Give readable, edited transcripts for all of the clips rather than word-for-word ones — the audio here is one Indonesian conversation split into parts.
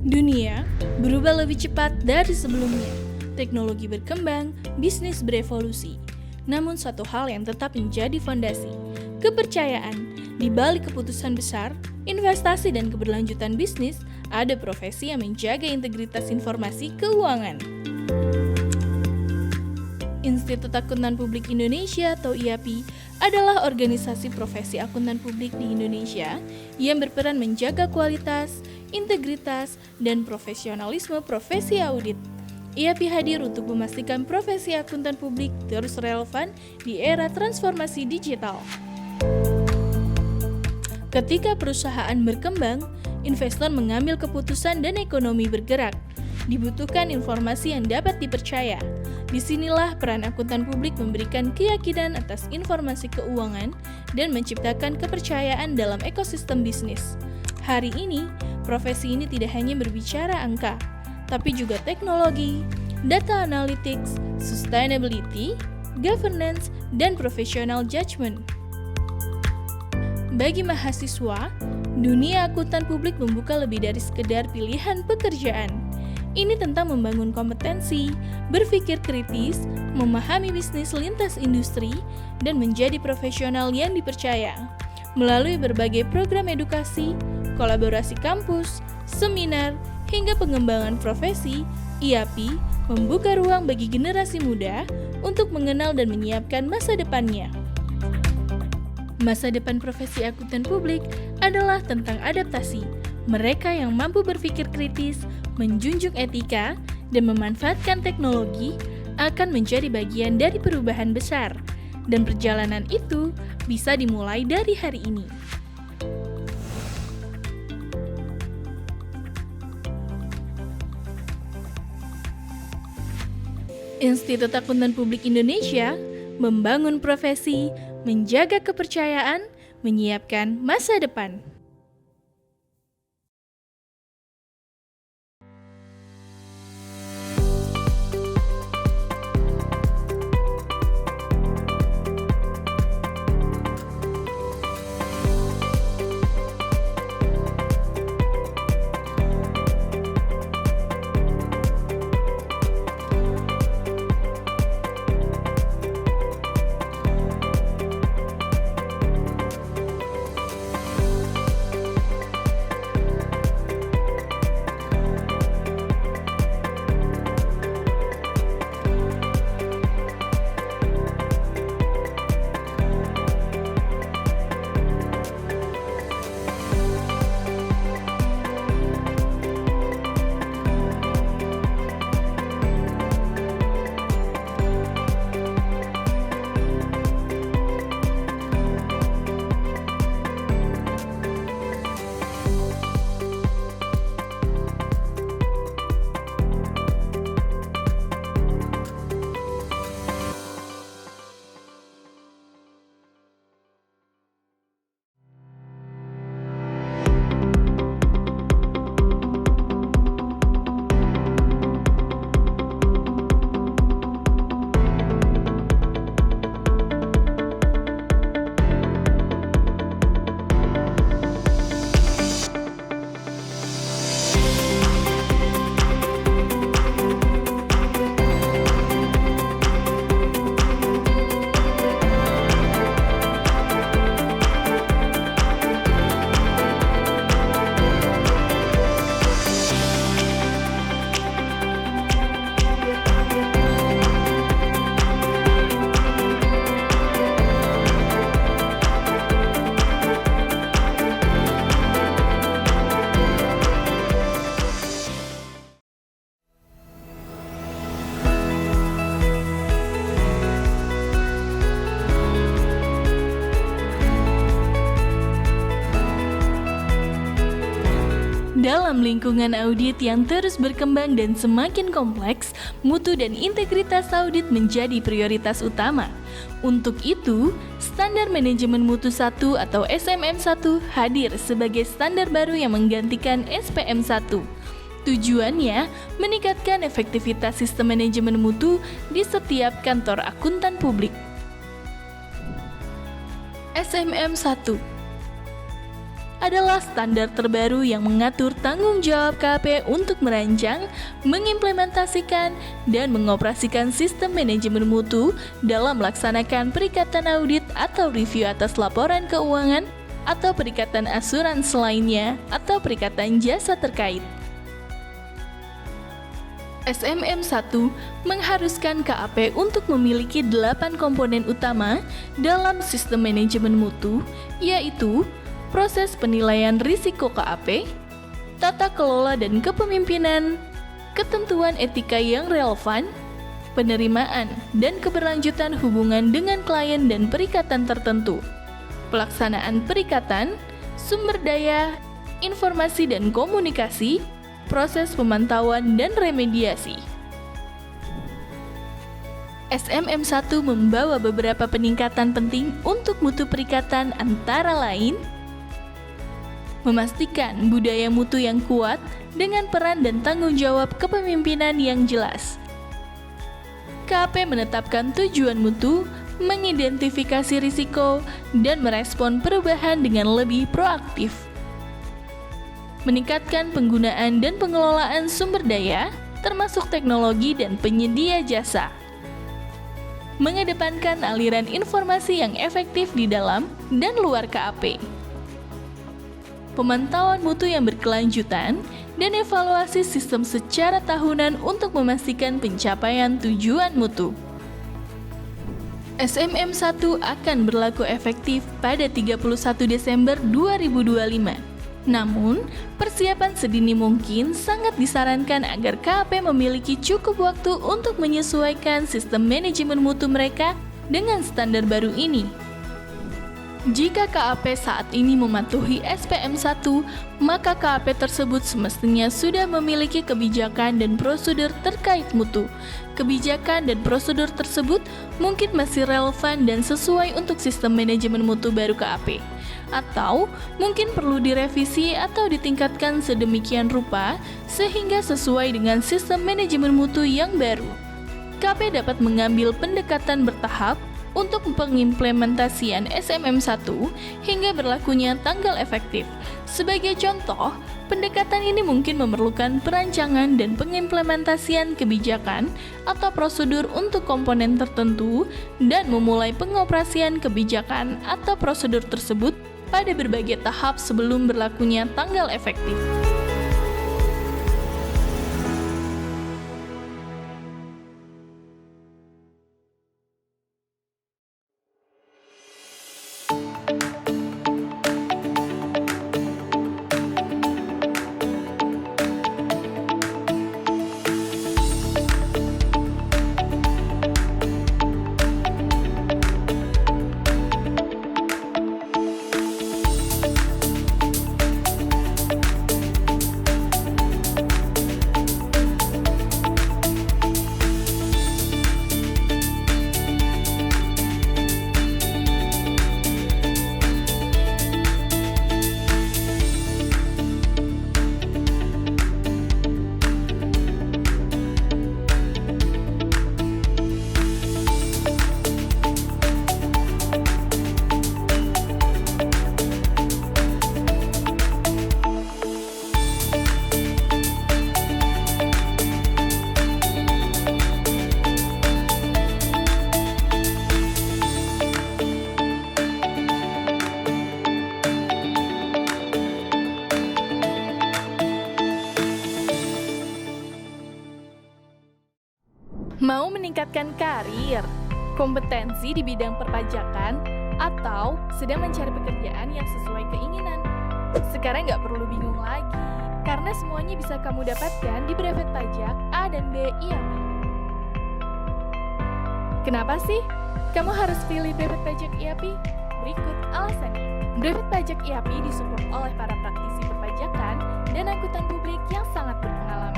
Dunia berubah lebih cepat dari sebelumnya. Teknologi berkembang, bisnis berevolusi. Namun satu hal yang tetap menjadi fondasi, kepercayaan. Di balik keputusan besar, investasi dan keberlanjutan bisnis, ada profesi yang menjaga integritas informasi keuangan. Institut Akuntan Publik Indonesia atau IAPI adalah organisasi profesi akuntan publik di Indonesia yang berperan menjaga kualitas, integritas, dan profesionalisme profesi audit. IAPI hadir untuk memastikan profesi akuntan publik terus relevan di era transformasi digital. Ketika perusahaan berkembang, investor mengambil keputusan dan ekonomi bergerak. Dibutuhkan informasi yang dapat dipercaya. Disinilah peran akuntan publik memberikan keyakinan atas informasi keuangan dan menciptakan kepercayaan dalam ekosistem bisnis. Hari ini, profesi ini tidak hanya berbicara angka, tapi juga teknologi, data analytics, sustainability, governance, dan professional judgment. Bagi mahasiswa, dunia akuntan publik membuka lebih dari sekedar pilihan pekerjaan. Ini tentang membangun kompetensi, berpikir kritis, memahami bisnis lintas industri, dan menjadi profesional yang dipercaya. Melalui berbagai program edukasi, kolaborasi kampus, seminar, hingga pengembangan profesi, IAPI membuka ruang bagi generasi muda untuk mengenal dan menyiapkan masa depannya. Masa depan profesi akuntan publik adalah tentang adaptasi. Mereka yang mampu berpikir kritis, menjunjung etika, dan memanfaatkan teknologi akan menjadi bagian dari perubahan besar. Dan perjalanan itu bisa dimulai dari hari ini. Institut Akuntan Publik Indonesia membangun profesi, menjaga kepercayaan, menyiapkan masa depan. Dalam lingkungan audit yang terus berkembang dan semakin kompleks, mutu dan integritas audit menjadi prioritas utama. Untuk itu, Standar Manajemen Mutu 1 atau SMM1 hadir sebagai standar baru yang menggantikan SPM1. Tujuannya meningkatkan efektivitas sistem manajemen mutu di setiap kantor akuntan publik. SMM1 adalah standar terbaru yang mengatur tanggung jawab KAP untuk merancang, mengimplementasikan, dan mengoperasikan sistem manajemen mutu dalam melaksanakan perikatan audit atau review atas laporan keuangan atau perikatan asuransi lainnya atau perikatan jasa terkait. SMM1 mengharuskan KAP untuk memiliki 8 komponen utama dalam sistem manajemen mutu, yaitu proses penilaian risiko KAP, tata kelola dan kepemimpinan, ketentuan etika yang relevan, penerimaan dan keberlanjutan hubungan dengan klien dan perikatan tertentu, pelaksanaan perikatan, sumber daya, informasi dan komunikasi, proses pemantauan dan remediasi. SMM1 membawa beberapa peningkatan penting untuk mutu perikatan, antara lain memastikan budaya mutu yang kuat dengan peran dan tanggung jawab kepemimpinan yang jelas. KAP menetapkan tujuan mutu, mengidentifikasi risiko, dan merespon perubahan dengan lebih proaktif. Meningkatkan penggunaan dan pengelolaan sumber daya, termasuk teknologi dan penyedia jasa. Mengedepankan aliran informasi yang efektif di dalam dan luar KAP. Pemantauan mutu yang berkelanjutan dan evaluasi sistem secara tahunan untuk memastikan pencapaian tujuan mutu. SMM1 akan berlaku efektif pada 31 Desember 2025. Namun, persiapan sedini mungkin sangat disarankan agar KAP memiliki cukup waktu untuk menyesuaikan sistem manajemen mutu mereka dengan standar baru ini. Jika KAP saat ini mematuhi SPM1, maka KAP tersebut semestinya sudah memiliki kebijakan dan prosedur terkait mutu. Kebijakan dan prosedur tersebut mungkin masih relevan dan sesuai untuk sistem manajemen mutu baru KAP, atau mungkin perlu direvisi atau ditingkatkan sedemikian rupa sehingga sesuai dengan sistem manajemen mutu yang baru. KAP dapat mengambil pendekatan bertahap untuk pengimplementasian SMM1 hingga berlakunya tanggal efektif. Sebagai contoh, pendekatan ini mungkin memerlukan perancangan dan pengimplementasian kebijakan atau prosedur untuk komponen tertentu dan memulai pengoperasian kebijakan atau prosedur tersebut pada berbagai tahap sebelum berlakunya tanggal efektif. Mau meningkatkan karir, kompetensi di bidang perpajakan, atau sedang mencari pekerjaan yang sesuai keinginan? Sekarang nggak perlu bingung lagi, karena semuanya bisa kamu dapatkan di Brevet Pajak A dan B IAPI. Kenapa sih kamu harus pilih Brevet Pajak IAPI? Berikut alasannya. Brevet Pajak IAPI disupport oleh para praktisi perpajakan dan akuntan publik yang sangat berpengalaman.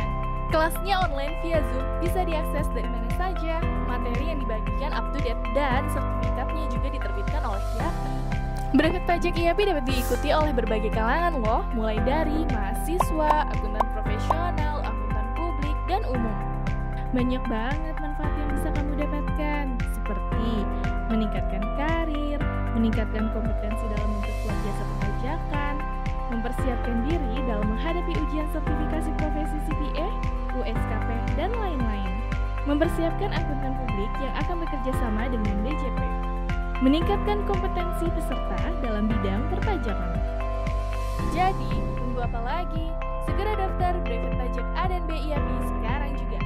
Kelasnya online via Zoom, bisa diakses dari mana saja. Materi yang dibagikan up to date dan sertifikatnya juga diterbitkan oleh IAPI. Brevet Pajak IAPI dapat diikuti oleh berbagai kalangan loh, mulai dari mahasiswa, akuntan profesional, akuntan publik, dan umum. Banyak banget manfaat yang bisa kamu dapatkan, seperti meningkatkan karir, meningkatkan kompetensi dalam memperkuat jasa perpajakan, mempersiapkan diri dalam menghadapi ujian sertifikasi profesi CPA, USKP, dan lain-lain, mempersiapkan akuntan publik yang akan bekerja sama dengan DJP, meningkatkan kompetensi peserta dalam bidang perpajakan. Jadi, tunggu apa lagi? Segera daftar brevet pajak A dan B IAP sekarang juga.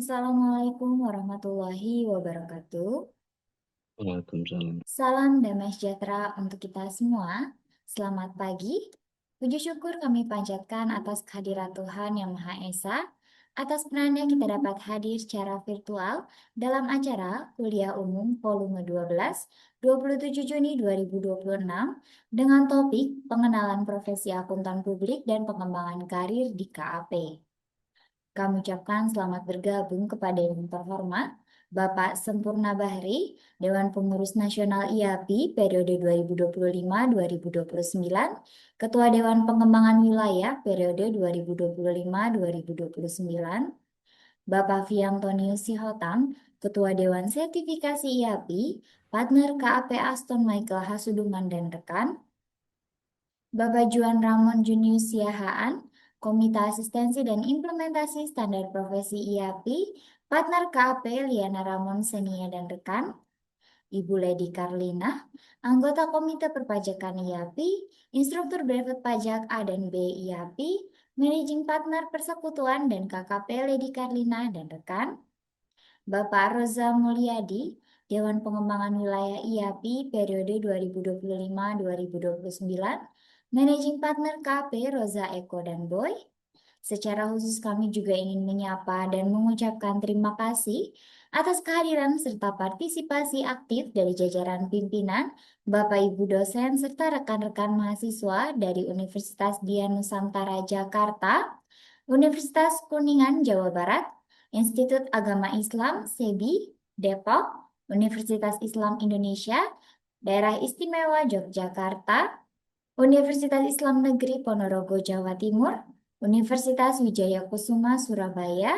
Assalamualaikum warahmatullahi wabarakatuh. Waalaikumsalam. Salam damai sejahtera untuk kita semua. Selamat pagi. Puji syukur kami panjatkan atas kehadiran Tuhan Yang Maha Esa, atas perannya kita dapat hadir secara virtual dalam acara Kuliah Umum Volume 12, 27 Juni 2026 dengan topik Pengenalan Profesi Akuntan Publik dan Pengembangan Karir di KAP. Kami ucapkan selamat bergabung kepada yang terhormat Bapak Sempurna Bahri, Dewan Pengurus Nasional IAPI periode 2025-2029, Ketua Dewan Pengembangan Wilayah periode 2025-2029, Bapak Viantonius Sihotam, Ketua Dewan Sertifikasi IAPI, Partner KAP Aston Michael Hasuduman dan rekan, Bapak Juan Ramon Junius Siahaan, Komite Asistensi dan Implementasi Standar Profesi IAPI, Partner KAP Liana Ramon Senia dan rekan, Ibu Lady Karlina, anggota Komite Perpajakan IAPI, Instruktur Brevet Pajak A dan B IAPI, Managing Partner Persekutuan dan KKP Lady Karlina dan rekan, Bapak Roza Mulyadi, Dewan Pengembangan Wilayah IAPI periode 2025-2029, Managing Partner KP Roza Eko dan Boy. Secara khusus kami juga ingin menyapa dan mengucapkan terima kasih atas kehadiran serta partisipasi aktif dari jajaran pimpinan, Bapak Ibu dosen serta rekan-rekan mahasiswa dari Universitas Dian Nusantara Jakarta, Universitas Kuningan Jawa Barat, Institut Agama Islam SEBI Depok, Universitas Islam Indonesia, Daerah Istimewa Yogyakarta, Universitas Islam Negeri Ponorogo Jawa Timur, Universitas Wijaya Kusuma Surabaya.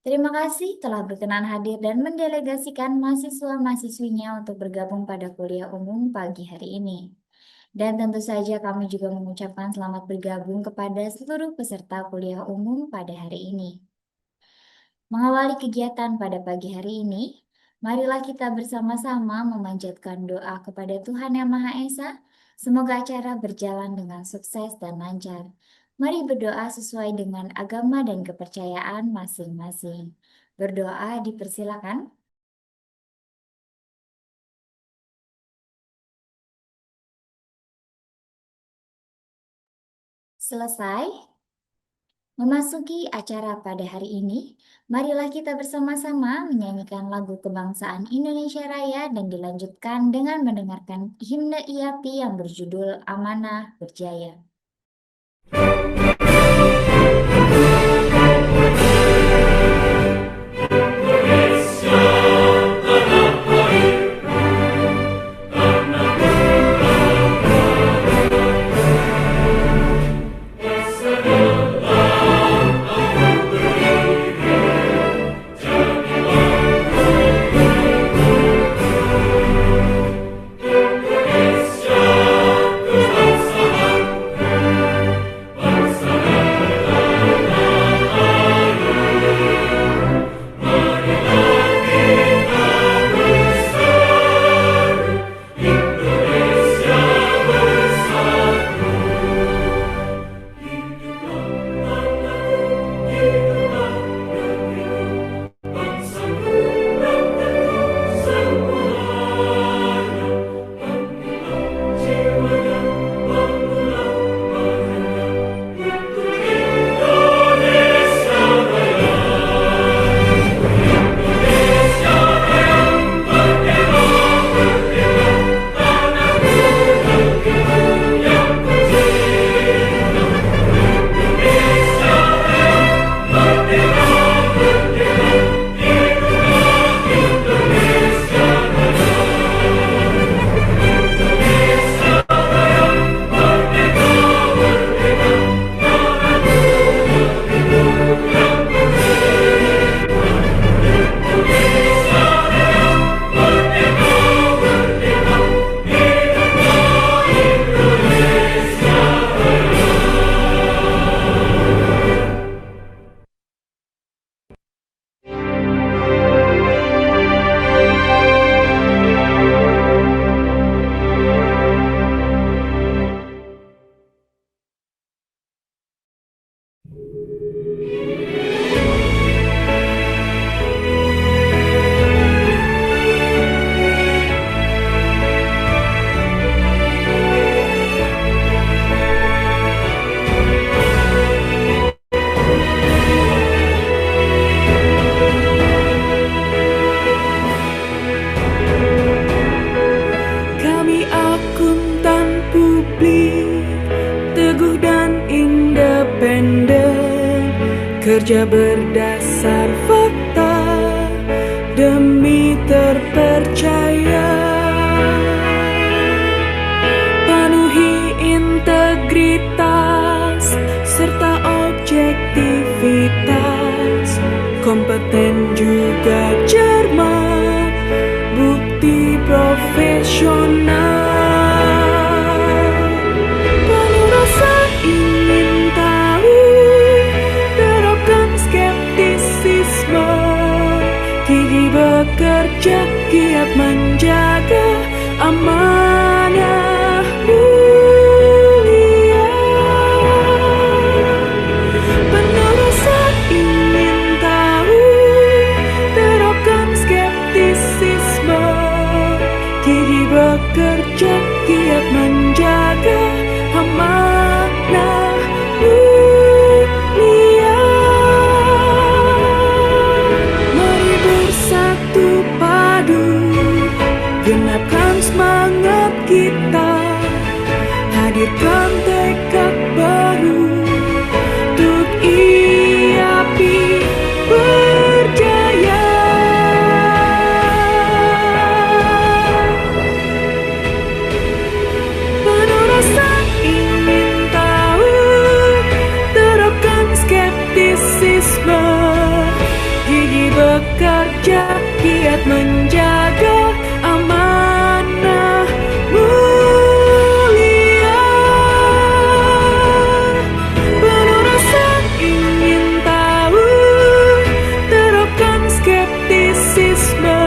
Terima kasih telah berkenan hadir dan mendelegasikan mahasiswa-mahasiswinya untuk bergabung pada kuliah umum pagi hari ini. Dan tentu saja kami juga mengucapkan selamat bergabung kepada seluruh peserta kuliah umum pada hari ini. Mengawali kegiatan pada pagi hari ini, marilah kita bersama-sama memanjatkan doa kepada Tuhan Yang Maha Esa. Semoga acara berjalan dengan sukses dan lancar. Mari berdoa sesuai dengan agama dan kepercayaan masing-masing. Berdoa dipersilakan. Selesai. Memasuki acara pada hari ini, marilah kita bersama-sama menyanyikan lagu kebangsaan Indonesia Raya dan dilanjutkan dengan mendengarkan himne IAPI yang berjudul Amanah Berjaya. Kerja berdasar fakta demi terpercaya, penuhi integritas serta objektivitas, kompeten juga cermat, bukti profesional. Penuh rasa ingin tahu, terapkan skeptisisme, gigih bekerja bekerja giat menjaga amanah mulia. Penuh rasa ingin tahu, terapkan skeptisisme, gigih bekerja giat menjaga amanah mulia. Mari bersatu padu, genapkan semangat kita, hadirkan tekad baru untuk IAPI berjaya. Penuh rasa ingin tahu, terapkan skeptisisme, gigih bekerja giat menjaga amanah mulia. Penuh rasa ingin tahu, terapkan skeptisisme,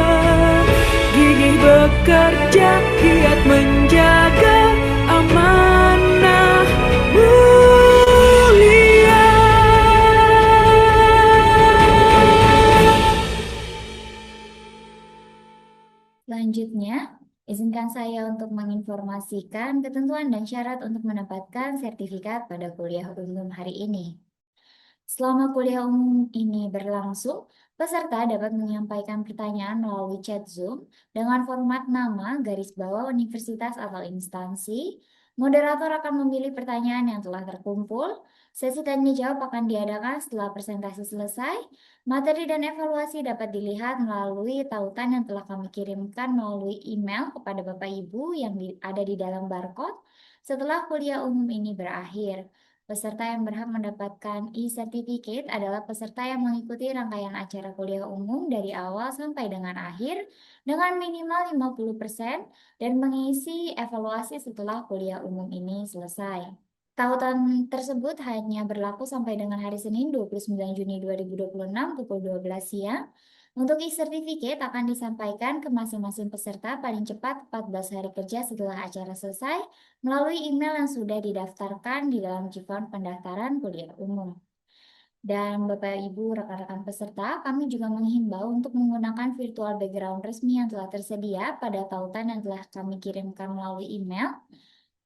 gigih bekerja giat menjaga amanah mulia. Selanjutnya, izinkan saya untuk menginformasikan ketentuan dan syarat untuk mendapatkan sertifikat pada kuliah umum hari ini. Selama kuliah umum ini berlangsung, peserta dapat menyampaikan pertanyaan melalui chat Zoom dengan format nama, garis bawah universitas atau instansi. Moderator akan memilih pertanyaan yang telah terkumpul. Sesi tanya jawab akan diadakan setelah presentasi selesai. Materi dan evaluasi dapat dilihat melalui tautan yang telah kami kirimkan melalui email kepada Bapak Ibu yang ada di dalam barcode setelah kuliah umum ini berakhir. Peserta yang berhak mendapatkan e-certificate adalah peserta yang mengikuti rangkaian acara kuliah umum dari awal sampai dengan akhir dengan minimal 50% dan mengisi evaluasi setelah kuliah umum ini selesai. Tautan tersebut hanya berlaku sampai dengan hari Senin 29 Juni 2026 pukul 12 siang. Untuk e-certificate akan disampaikan ke masing-masing peserta paling cepat 14 hari kerja setelah acara selesai melalui email yang sudah didaftarkan di dalam Jifon pendaftaran kuliah umum. Dan Bapak Ibu rekan-rekan peserta, kami juga menghimbau untuk menggunakan virtual background resmi yang telah tersedia pada tautan yang telah kami kirimkan melalui email.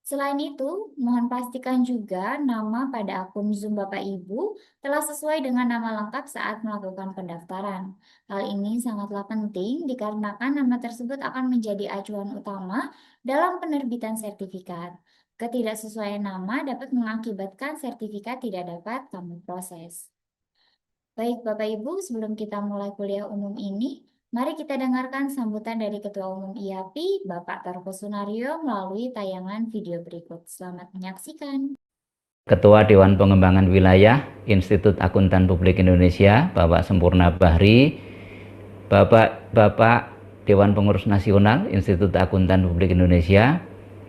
Selain itu, mohon pastikan juga nama pada akun Zoom Bapak Ibu telah sesuai dengan nama lengkap saat melakukan pendaftaran. Hal ini sangatlah penting dikarenakan nama tersebut akan menjadi acuan utama dalam penerbitan sertifikat. Ketidaksesuaian nama dapat mengakibatkan sertifikat tidak dapat kami proses. Baik Bapak Ibu, sebelum kita mulai kuliah umum ini, mari kita dengarkan sambutan dari Ketua Umum IAPI, Bapak Tarko Sunario, melalui tayangan video berikut. Selamat menyaksikan. Ketua Dewan Pengembangan Wilayah Institut Akuntan Publik Indonesia, Bapak Sempurna Bahri, Bapak Dewan Pengurus Nasional Institut Akuntan Publik Indonesia,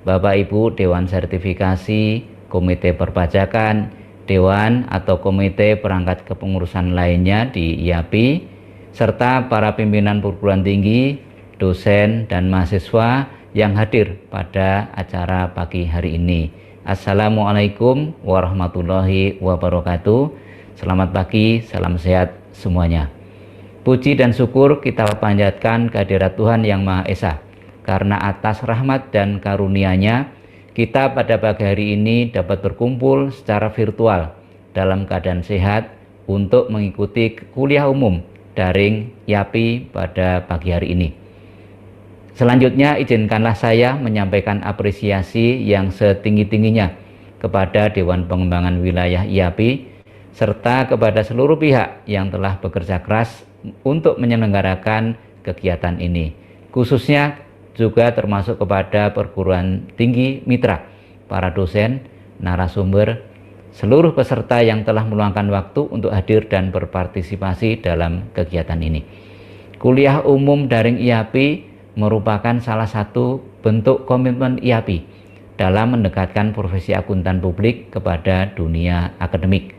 Bapak Ibu Dewan Sertifikasi, Komite Perpajakan, Dewan atau Komite Perangkat Kepengurusan lainnya di IAPI, serta para pimpinan perguruan tinggi, dosen, dan mahasiswa yang hadir pada acara pagi hari ini. Assalamualaikum warahmatullahi wabarakatuh. Selamat pagi, salam sehat semuanya. Puji dan syukur kita panjatkan kehadirat Tuhan Yang Maha Esa, karena atas rahmat dan karunia-Nya, kita pada pagi hari ini dapat berkumpul secara virtual dalam keadaan sehat untuk mengikuti kuliah umum daring IAPI pada pagi hari ini. Selanjutnya izinkanlah saya menyampaikan apresiasi yang setinggi-tingginya kepada Dewan Pengembangan Wilayah IAPI serta kepada seluruh pihak yang telah bekerja keras untuk menyelenggarakan kegiatan ini. Khususnya juga termasuk kepada perguruan tinggi mitra, para dosen, narasumber, seluruh peserta yang telah meluangkan waktu untuk hadir dan berpartisipasi dalam kegiatan ini. Kuliah umum daring IAPI merupakan salah satu bentuk komitmen IAPI dalam mendekatkan profesi akuntan publik kepada dunia akademik.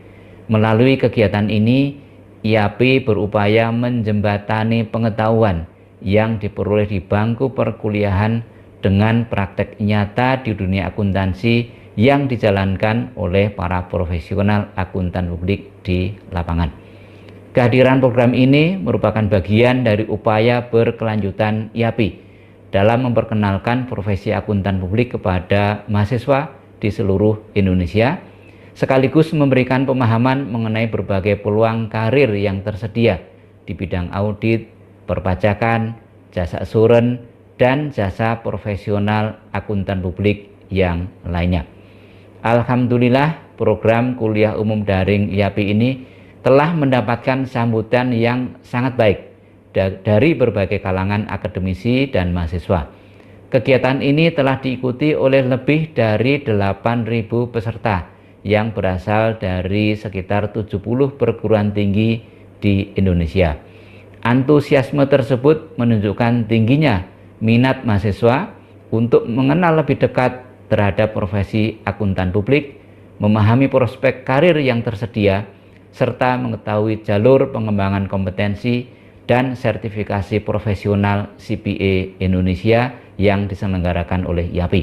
Melalui kegiatan ini, IAPI berupaya menjembatani pengetahuan yang diperoleh di bangku perkuliahan dengan praktek nyata di dunia akuntansi yang dijalankan oleh para profesional akuntan publik di lapangan. Kehadiran program ini merupakan bagian dari upaya berkelanjutan IAPI dalam memperkenalkan profesi akuntan publik kepada mahasiswa di seluruh Indonesia, sekaligus memberikan pemahaman mengenai berbagai peluang karir yang tersedia di bidang audit, perpajakan, jasa assuran, dan jasa profesional akuntan publik yang lainnya. Alhamdulillah, program kuliah umum daring IAPI ini telah mendapatkan sambutan yang sangat baik dari berbagai kalangan akademisi dan mahasiswa. Kegiatan ini telah diikuti oleh lebih dari 8.000 peserta yang berasal dari sekitar 70 perguruan tinggi di Indonesia. Antusiasme tersebut menunjukkan tingginya minat mahasiswa untuk mengenal lebih dekat terhadap profesi akuntan publik, memahami prospek karir yang tersedia, serta mengetahui jalur pengembangan kompetensi dan sertifikasi profesional CPA Indonesia yang diselenggarakan oleh IAPI.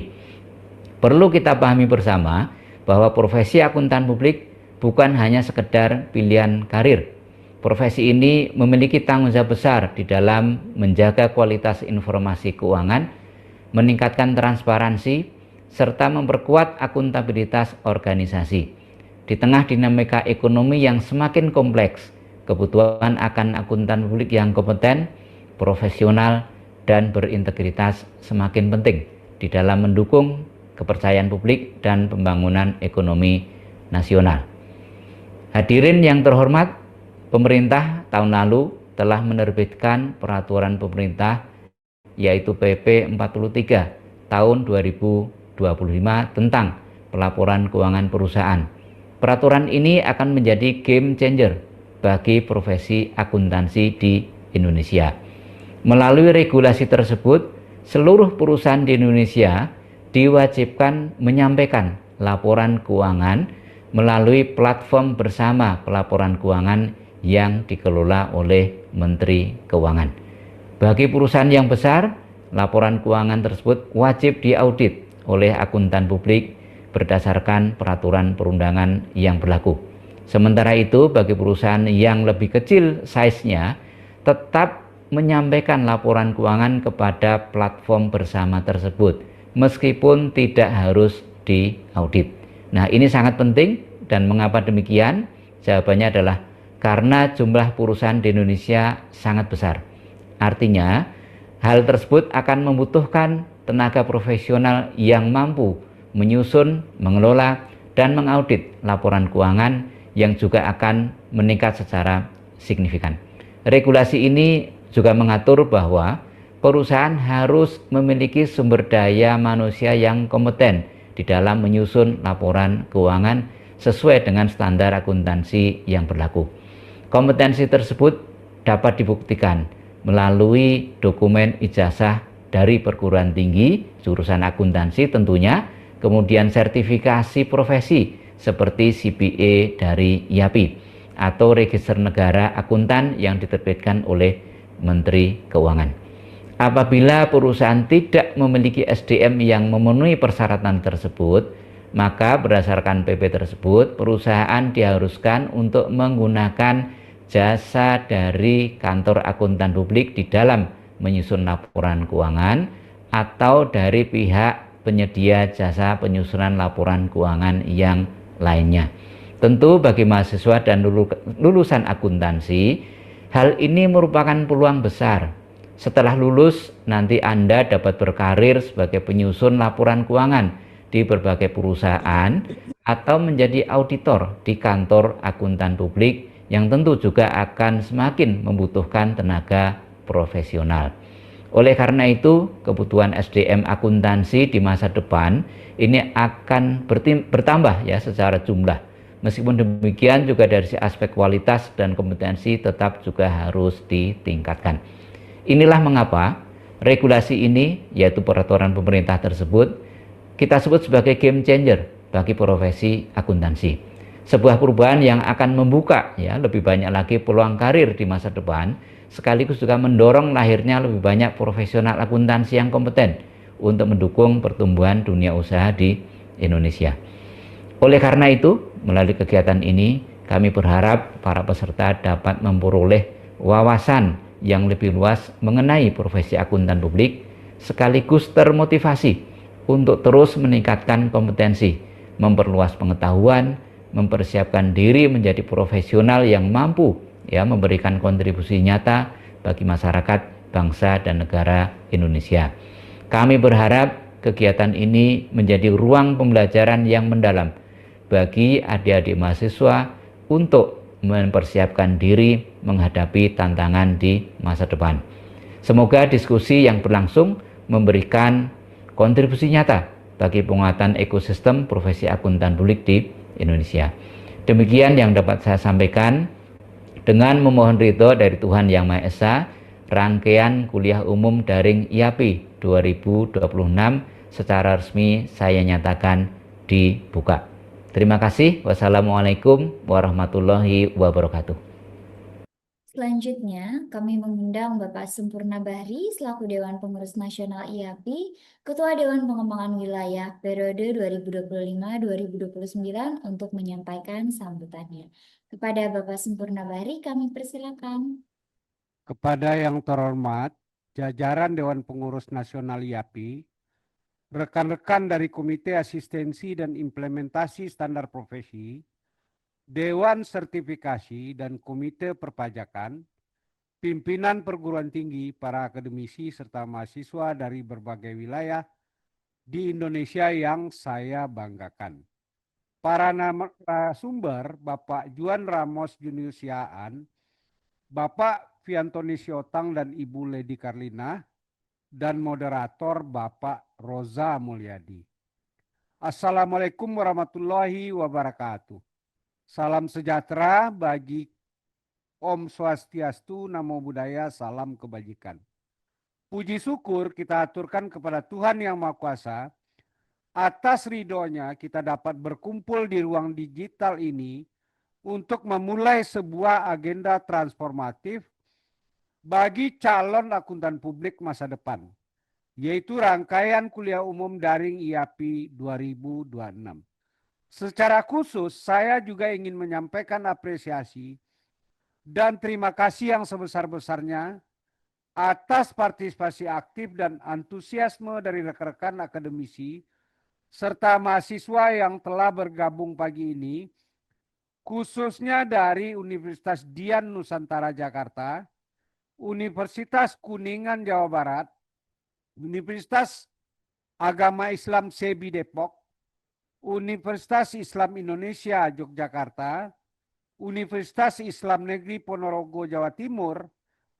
Perlu kita pahami bersama bahwa profesi akuntan publik bukan hanya sekedar pilihan karir. Profesi ini memiliki tanggung jawab besar di dalam menjaga kualitas informasi keuangan, meningkatkan transparansi, serta memperkuat akuntabilitas organisasi. Di tengah dinamika ekonomi yang semakin kompleks, kebutuhan akan akuntan publik yang kompeten, profesional, dan berintegritas semakin penting di dalam mendukung kepercayaan publik dan pembangunan ekonomi nasional. Hadirin yang terhormat, pemerintah tahun lalu telah menerbitkan peraturan pemerintah yaitu PP 43 tahun 2025 tentang pelaporan keuangan perusahaan. Peraturan ini akan menjadi game changer bagi profesi akuntansi di Indonesia. Melalui regulasi tersebut, seluruh perusahaan di Indonesia diwajibkan menyampaikan laporan keuangan melalui platform bersama pelaporan keuangan yang dikelola oleh Menteri Keuangan. Bagi perusahaan yang besar, laporan keuangan tersebut wajib diaudit oleh akuntan publik berdasarkan peraturan perundangan yang berlaku. Sementara itu, bagi perusahaan yang lebih kecil size-nya, tetap menyampaikan laporan keuangan kepada platform bersama tersebut, meskipun tidak harus diaudit. Nah, ini sangat penting. Dan mengapa demikian? Jawabannya adalah karena jumlah perusahaan di Indonesia sangat besar. Artinya, hal tersebut akan membutuhkan tenaga profesional yang mampu menyusun, mengelola, dan mengaudit laporan keuangan yang juga akan meningkat secara signifikan. Regulasi ini juga mengatur bahwa perusahaan harus memiliki sumber daya manusia yang kompeten di dalam menyusun laporan keuangan sesuai dengan standar akuntansi yang berlaku. Kompetensi tersebut dapat dibuktikan melalui dokumen ijazah dari perguruan tinggi, jurusan akuntansi tentunya, kemudian sertifikasi profesi seperti CPA dari IAPI atau Register Negara Akuntan yang diterbitkan oleh Menteri Keuangan. Apabila perusahaan tidak memiliki SDM yang memenuhi persyaratan tersebut, maka berdasarkan PP tersebut, perusahaan diharuskan untuk menggunakan jasa dari kantor akuntan publik di dalam menyusun laporan keuangan atau dari pihak penyedia jasa penyusunan laporan keuangan yang lainnya. Tentu bagi mahasiswa dan lulusan akuntansi, hal ini merupakan peluang besar. Setelah lulus, nanti Anda dapat berkarir sebagai penyusun laporan keuangan di berbagai perusahaan atau menjadi auditor di kantor akuntan publik yang tentu juga akan semakin membutuhkan tenaga profesional. Oleh karena itu, kebutuhan SDM akuntansi di masa depan ini akan bertambah ya secara jumlah. Meskipun demikian juga dari aspek kualitas dan kompetensi tetap juga harus ditingkatkan. Inilah mengapa regulasi ini, yaitu peraturan pemerintah tersebut, kita sebut sebagai game changer bagi profesi akuntansi. Sebuah perubahan yang akan membuka ya lebih banyak lagi peluang karir di masa depan, sekaligus juga mendorong lahirnya lebih banyak profesional akuntansi yang kompeten untuk mendukung pertumbuhan dunia usaha di Indonesia. Oleh karena itu, melalui kegiatan ini, kami berharap para peserta dapat memperoleh wawasan yang lebih luas mengenai profesi akuntan publik, sekaligus termotivasi untuk terus meningkatkan kompetensi, memperluas pengetahuan, mempersiapkan diri menjadi profesional yang mampu memberikan kontribusi nyata bagi masyarakat, bangsa, dan negara Indonesia. Kami berharap kegiatan ini menjadi ruang pembelajaran yang mendalam bagi adik-adik mahasiswa untuk mempersiapkan diri menghadapi tantangan di masa depan. Semoga diskusi yang berlangsung memberikan kontribusi nyata bagi penguatan ekosistem profesi akuntan publik di Indonesia. Demikian yang dapat saya sampaikan. Dengan memohon ridho dari Tuhan Yang Maha Esa, rangkaian kuliah umum daring IAPI 2026 secara resmi saya nyatakan dibuka. Terima kasih. Wassalamualaikum warahmatullahi wabarakatuh. Selanjutnya, kami mengundang Bapak Sempurna Bahri selaku Dewan Pengurus Nasional IAPI, Ketua Dewan Pengembangan Wilayah periode 2025-2029 untuk menyampaikan sambutannya. Kepada Bapak Sempurna Bahri, kami persilakan. Kepada yang terhormat, jajaran Dewan Pengurus Nasional IAPI, rekan-rekan dari Komite Asistensi dan Implementasi Standar Profesi, Dewan Sertifikasi dan Komite Perpajakan, pimpinan perguruan tinggi, para akademisi, serta mahasiswa dari berbagai wilayah di Indonesia yang saya banggakan. Para narasumber, Bapak Juan Ramos Junius Siaan, Bapak Fiantoni Siotang dan Ibu Lady Karlina, dan moderator Bapak Roza Mulyadi. Assalamualaikum warahmatullahi wabarakatuh. Salam sejahtera bagi Om Swastiastu, Namo Buddhaya, salam kebajikan. Puji syukur kita aturkan kepada Tuhan Yang Maha Kuasa, atas ridhonya kita dapat berkumpul di ruang digital ini untuk memulai sebuah agenda transformatif bagi calon akuntan publik masa depan, yaitu rangkaian kuliah umum daring IAPI 2026. Secara khusus, saya juga ingin menyampaikan apresiasi dan terima kasih yang sebesar-besarnya atas partisipasi aktif dan antusiasme dari rekan-rekan akademisi serta mahasiswa yang telah bergabung pagi ini, khususnya dari Universitas Dian Nusantara Jakarta, Universitas Kuningan Jawa Barat, Universitas Agama Islam SEBI Depok, Universitas Islam Indonesia Yogyakarta, Universitas Islam Negeri Ponorogo Jawa Timur,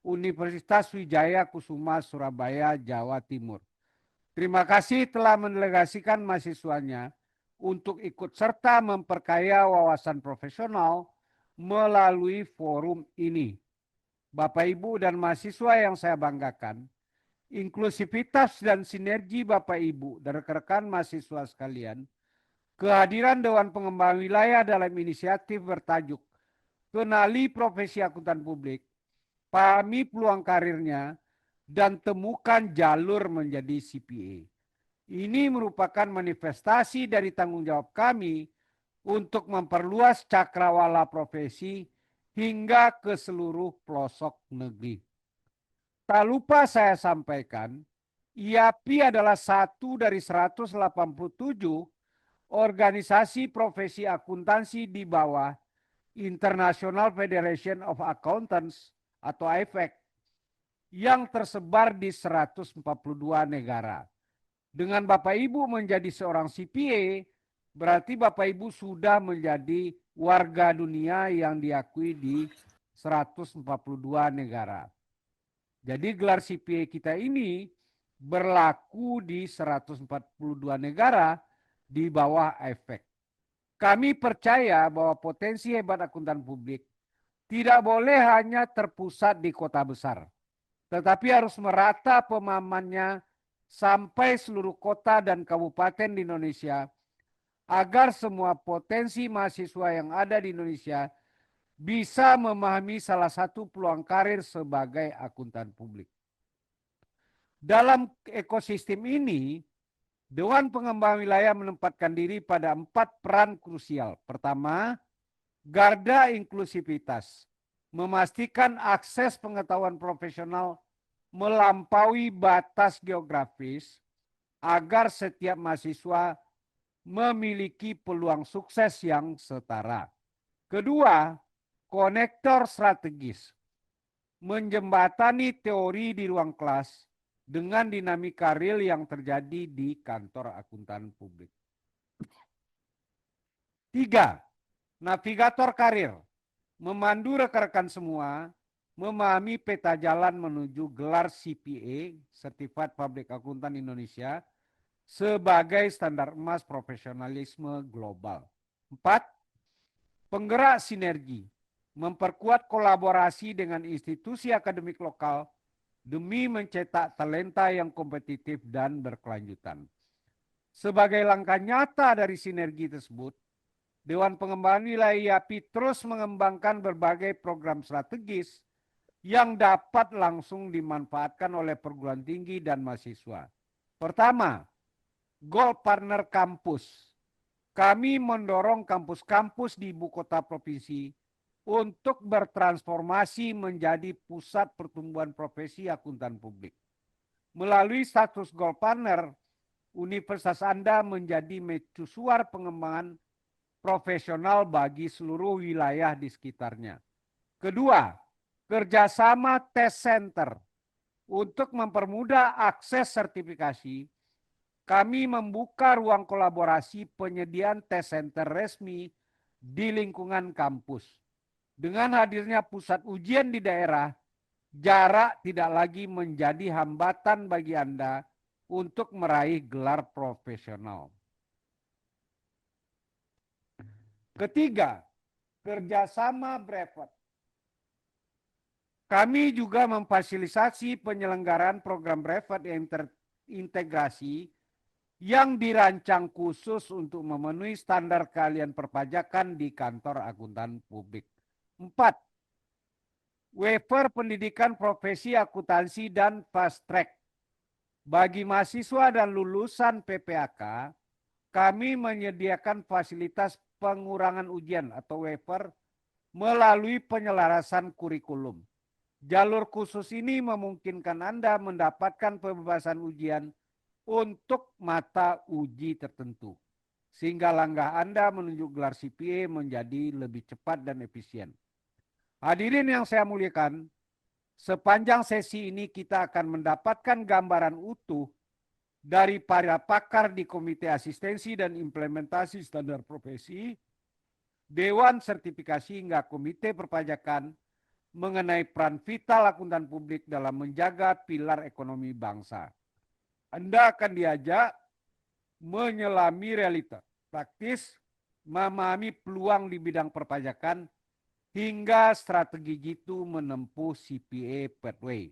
Universitas Wijaya Kusuma Surabaya Jawa Timur. Terima kasih telah mendelegasikan mahasiswanya untuk ikut serta memperkaya wawasan profesional melalui forum ini. Bapak, Ibu, dan mahasiswa yang saya banggakan, inklusivitas dan sinergi Bapak, Ibu, dan rekan-rekan mahasiswa sekalian, kehadiran Dewan Pengembangan Wilayah dalam inisiatif bertajuk Kenali Profesi Akuntan Publik, pahami peluang karirnya, dan temukan jalur menjadi CPA. Ini merupakan manifestasi dari tanggung jawab kami untuk memperluas cakrawala profesi hingga ke seluruh pelosok negeri. Tak lupa saya sampaikan, IAPI adalah satu dari 187 organisasi profesi akuntansi di bawah International Federation of Accountants atau IFAC yang tersebar di 142 negara. Dengan Bapak Ibu menjadi seorang CPA, berarti Bapak Ibu sudah menjadi warga dunia yang diakui di 142 negara. Jadi gelar CPA kita ini berlaku di 142 negara di bawah IFAC. Kami percaya bahwa potensi hebat akuntan publik tidak boleh hanya terpusat di kota besar, tetapi harus merata pemahamannya sampai seluruh kota dan kabupaten di Indonesia, agar semua potensi mahasiswa yang ada di Indonesia bisa memahami salah satu peluang karir sebagai akuntan publik. Dalam ekosistem ini, Dewan Pengembang Wilayah menempatkan diri pada 4 peran krusial. Pertama, garda inklusivitas, memastikan akses pengetahuan profesional melampaui batas geografis agar setiap mahasiswa memiliki peluang sukses yang setara. Kedua, konektor strategis, menjembatani teori di ruang kelas dengan dinamika real yang terjadi di kantor akuntan publik. 3. Navigator karir, memandu rekan-rekan semua memahami peta jalan menuju gelar CPA, Certified Public Accountant Indonesia, sebagai standar emas profesionalisme global. 4. Penggerak sinergi, memperkuat kolaborasi dengan institusi akademik lokal demi mencetak talenta yang kompetitif dan berkelanjutan. Sebagai langkah nyata dari sinergi tersebut, Dewan Pengembangan Wilayah IAPI terus mengembangkan berbagai program strategis yang dapat langsung dimanfaatkan oleh perguruan tinggi dan mahasiswa. Pertama, Gold Partner Kampus. Kami mendorong kampus-kampus di ibu kota provinsi untuk bertransformasi menjadi pusat pertumbuhan profesi akuntan publik. Melalui status Gold Partner, universitas Anda menjadi mercusuar pengembangan profesional bagi seluruh wilayah di sekitarnya. Kedua, kerjasama test center. Untuk mempermudah akses sertifikasi, kami membuka ruang kolaborasi penyediaan tes center resmi di lingkungan kampus. Dengan hadirnya pusat ujian di daerah, jarak tidak lagi menjadi hambatan bagi Anda untuk meraih gelar profesional. Ketiga, kerjasama brevet. Kami juga memfasilitasi penyelenggaraan program brevet yang terintegrasi yang dirancang khusus untuk memenuhi standar keahlian perpajakan di kantor akuntan publik. 4. Waiver pendidikan profesi akuntansi dan fast track. Bagi mahasiswa dan lulusan PPAK, kami menyediakan fasilitas pengurangan ujian atau waiver melalui penyelarasan kurikulum. Jalur khusus ini memungkinkan Anda mendapatkan pembebasan ujian untuk mata uji tertentu, sehingga langkah Anda menuju gelar CPA menjadi lebih cepat dan efisien. Hadirin yang saya muliakan, sepanjang sesi ini kita akan mendapatkan gambaran utuh dari para pakar di Komite Asistensi dan Implementasi Standar Profesi, Dewan Sertifikasi hingga Komite Perpajakan mengenai peran vital akuntan publik dalam menjaga pilar ekonomi bangsa. Anda akan diajak menyelami realita praktis, memahami peluang di bidang perpajakan, hingga strategi jitu menempuh CPA pathway.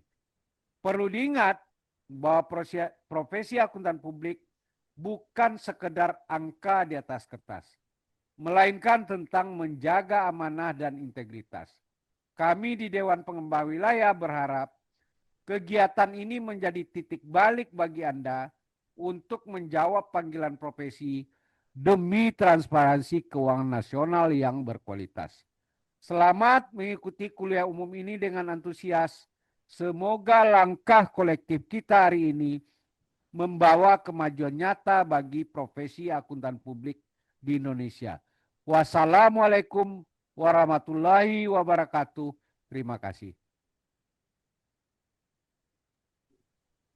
Perlu diingat bahwa profesi akuntan publik bukan sekedar angka di atas kertas, melainkan tentang menjaga amanah dan integritas. Kami di Dewan Pengembang Wilayah berharap kegiatan ini menjadi titik balik bagi Anda untuk menjawab panggilan profesi demi transparansi keuangan nasional yang berkualitas. Selamat mengikuti kuliah umum ini dengan antusias. Semoga langkah kolektif kita hari ini membawa kemajuan nyata bagi profesi akuntan publik di Indonesia. Wassalamualaikum warahmatullahi wabarakatuh. Terima kasih.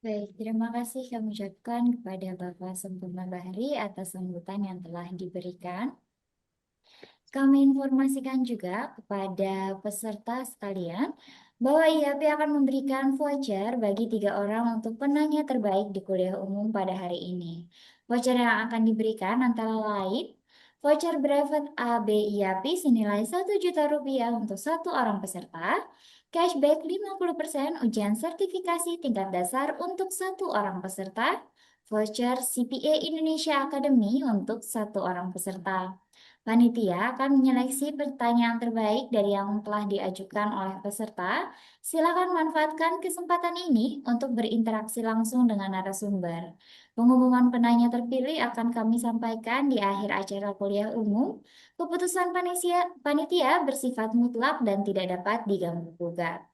Baik, terima kasih kami ucapkan kepada Bapak Sempurna Bahri atas sambutan yang telah diberikan. Kami informasikan juga kepada peserta sekalian bahwa IAPI akan memberikan voucher bagi 3 orang untuk penanya terbaik di kuliah umum pada hari ini. Voucher yang akan diberikan antara lain voucher brevet AB IAPI senilai Rp1.000.000 untuk 1 orang peserta, cashback 50% ujian sertifikasi tingkat dasar untuk 1 orang peserta, voucher CPA Indonesia Academy untuk 1 orang peserta. Panitia akan menyeleksi pertanyaan terbaik dari yang telah diajukan oleh peserta. Silakan manfaatkan kesempatan ini untuk berinteraksi langsung dengan narasumber. Pengumuman penanya terpilih akan kami sampaikan di akhir acara kuliah umum. Keputusan panitia bersifat mutlak dan tidak dapat diganggu-gugat.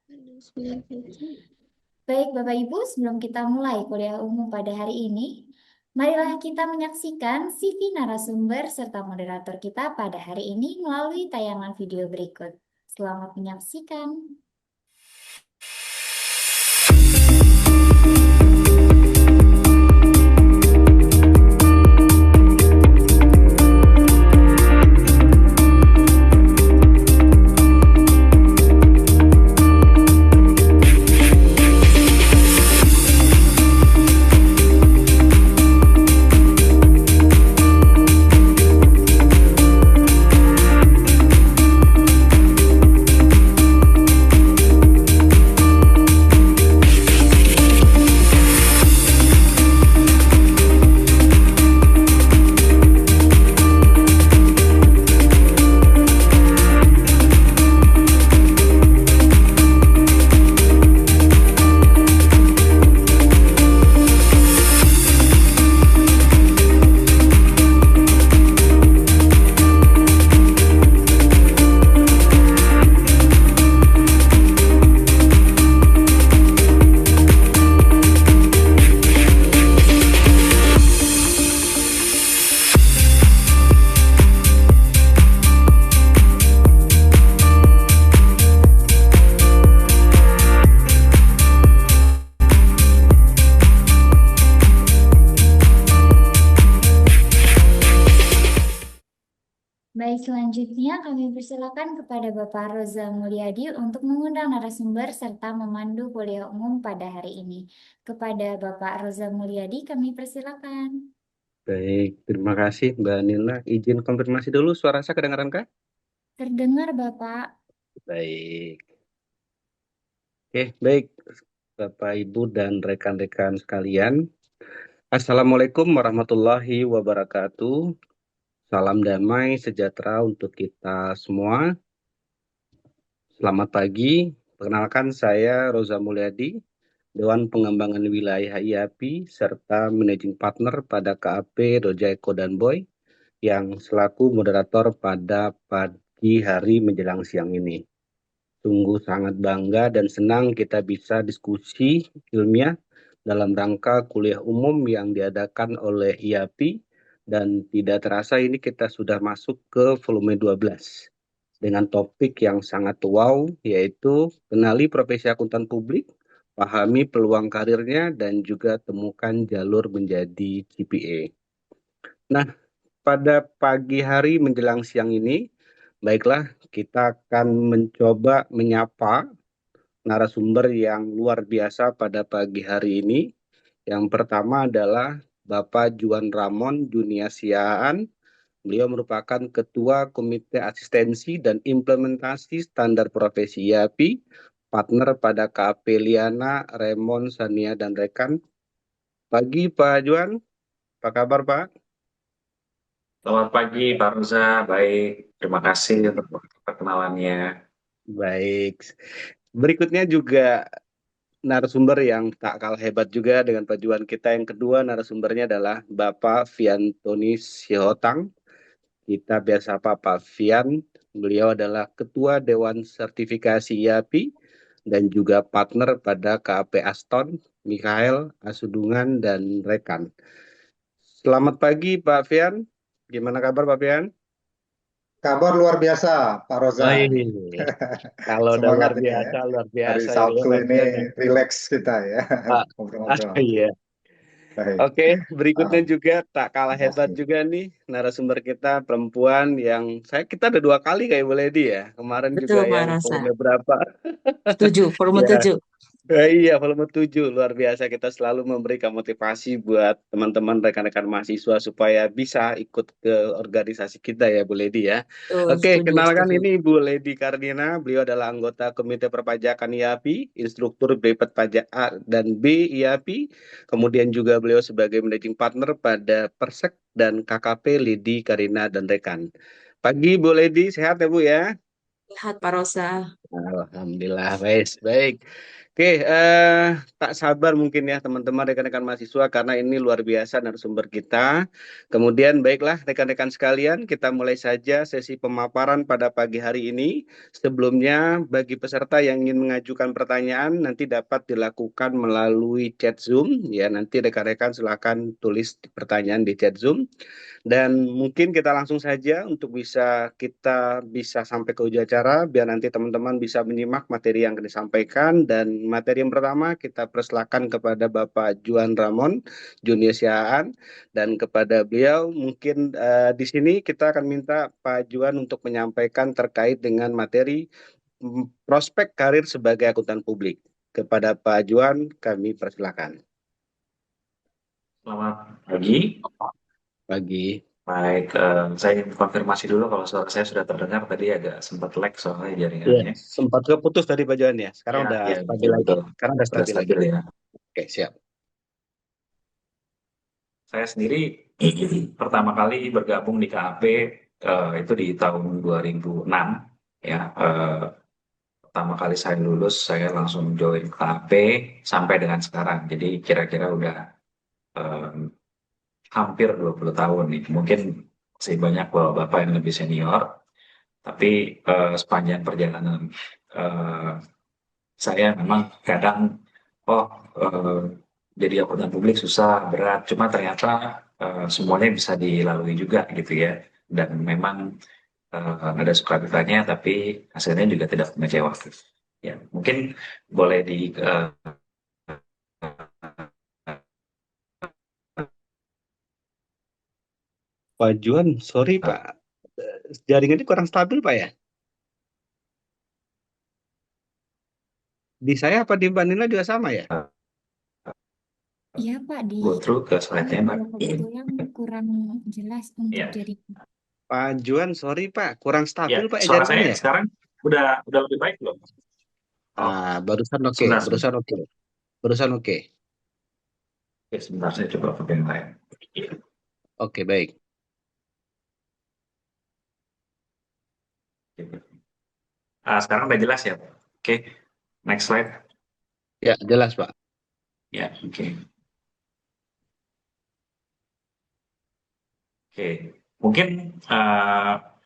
Baik Bapak Ibu, sebelum kita mulai kuliah umum pada hari ini, marilah kita menyaksikan CV narasumber serta moderator kita pada hari ini melalui tayangan video berikut. Selamat menyaksikan. Baik, selanjutnya kami persilakan kepada Bapak Roza Mulyadi untuk mengundang narasumber serta memandu kuliah umum pada hari ini. Kepada Bapak Roza Mulyadi kami persilakan. Baik, terima kasih Mbak Nila. Izin konfirmasi dulu, suara saya kedengaran kah? Terdengar Bapak. Baik. Oke, baik Bapak, Ibu, dan rekan-rekan sekalian. Assalamualaikum warahmatullahi wabarakatuh. Salam damai sejahtera untuk kita semua. Selamat pagi. Perkenalkan saya Roza Mulyadi, Dewan Pengembangan Wilayah IAPI, serta Managing Partner pada KAP Roja Eko dan Boy, yang selaku moderator pada pagi hari menjelang siang ini. Sungguh sangat bangga dan senang kita bisa diskusi ilmiah dalam rangka kuliah umum yang diadakan oleh IAPI, dan tidak terasa ini kita sudah masuk ke volume 12 dengan topik yang sangat wow, yaitu kenali profesi akuntan publik, pahami peluang karirnya, dan juga temukan jalur menjadi CPA. Nah, pada pagi hari menjelang siang ini, baiklah kita akan mencoba menyapa narasumber yang luar biasa pada pagi hari ini. Yang pertama adalah Bapak Juan Ramon Juniasiaan. Beliau merupakan Ketua Komite Asistensi dan Implementasi Standar Profesi IAPI, partner pada KAP Liana, Raymond, Sania, dan rekan. Pagi Pak Juan, apa kabar Pak? Selamat pagi Pak Roza, baik. Terima kasih untuk perkenalannya. Baik. Berikutnya juga narasumber yang tak kalah hebat juga dengan Pak Juan kita. Yang kedua narasumbernya adalah Bapak Viantoni Sihotang. Kita biasa Pak Vian. Beliau adalah Ketua Dewan Sertifikasi IAPI dan juga partner pada KAP Aston, Mikhail, Asudungan, dan rekan. Selamat pagi Pak Vian. Gimana kabar Pak Vian? Kabar luar biasa, Pak Roza. Kalau udah luar Semangat ini biasa, ya. luar biasa. Hari Sabtu ya, ini rileks kita ya, ngobrol-ngobrol. Iya. Baik. Oke, berikutnya juga tak kalah Terima hebat kasih. juga nih narasumber kita perempuan yang kita ada 2 kali kayak boleh dia. Kemarin Betul, juga Pak yang Roza. volume berapa? 7, volume Ya. 7. Iya, volume 7 luar biasa. Kita selalu memberikan motivasi buat teman-teman rekan-rekan mahasiswa supaya bisa ikut ke organisasi kita ya, Bu Ledi ya. Betul, Oke, setuju, kenalkan setuju. ini Bu Ledi Kardina. Beliau adalah anggota Komite Perpajakan IAPI, instruktur Bepet Pajak A dan B IAPI. Kemudian juga beliau sebagai managing partner pada Persek dan KKP Ledi Karina dan rekan. Pagi Bu Ledi, sehat ya Bu ya? Sehat, Pak Rosa. Alhamdulillah, baik. Oke, tak sabar mungkin ya teman-teman rekan-rekan mahasiswa karena ini luar biasa narasumber kita. Kemudian baiklah rekan-rekan sekalian, kita mulai saja sesi pemaparan pada pagi hari ini. Sebelumnya bagi peserta yang ingin mengajukan pertanyaan nanti dapat dilakukan melalui chat Zoom ya. Nanti rekan-rekan silakan tulis pertanyaan di chat Zoom. Dan mungkin kita langsung saja untuk kita bisa sampai ke ujung acara biar nanti teman-teman bisa menyimak materi yang akan disampaikan. Dan materi yang pertama kita persilakan kepada Bapak Juan Ramon Junior Siaan, dan kepada beliau mungkin di sini kita akan minta Pak Juan untuk menyampaikan terkait dengan materi prospek karir sebagai akuntan publik. Kepada Pak Juan kami persilakan. Selamat pagi. Pagi. Baik, saya ingin konfirmasi dulu kalau suara saya sudah terdengar. Tadi agak sempat lag soalnya Ya, jaringannya. sempat keputus tadi Pak Juan ya. Sekarang Ya, udah ya, stabil lagi. betul. Sekarang udah Sudah stabil lagi. stabil ya. Oke, siap. Saya sendiri pertama kali bergabung di KAP itu di tahun 2006 ya. Pertama kali saya lulus saya langsung join KAP sampai dengan sekarang. Jadi kira-kira udah hampir 20 tahun nih. Mungkin masih banyak bapak-bapak yang lebih senior. Tapi sepanjang perjalanan saya memang kadang jadi akuntan publik susah, berat. Cuma ternyata semuanya bisa dilalui juga gitu ya. Dan memang ada suka dukanya, tapi hasilnya juga tidak mengecewakan. Ya, mungkin boleh di Pak Juan, sorry Pak. Jaringannya kurang stabil Pak ya? Di saya apa di Mbak Nila juga sama ya? Iya Pak, di go through ke slide-nya, Mbak. itu yang kurang jelas untuk Iya. jadi Pak Juan, sorry Pak, kurang Ya, stabil Pak ya suara saya jaringannya. sekarang udah lebih baik belum? Barusan oke, sebentar. barusan oke. Oke, sebentar saya coba pakai yang lain. Oke, baik. Sekarang udah jelas ya, Pak? Oke, next slide. Ya, jelas Pak. Ya, oke. Oke, mungkin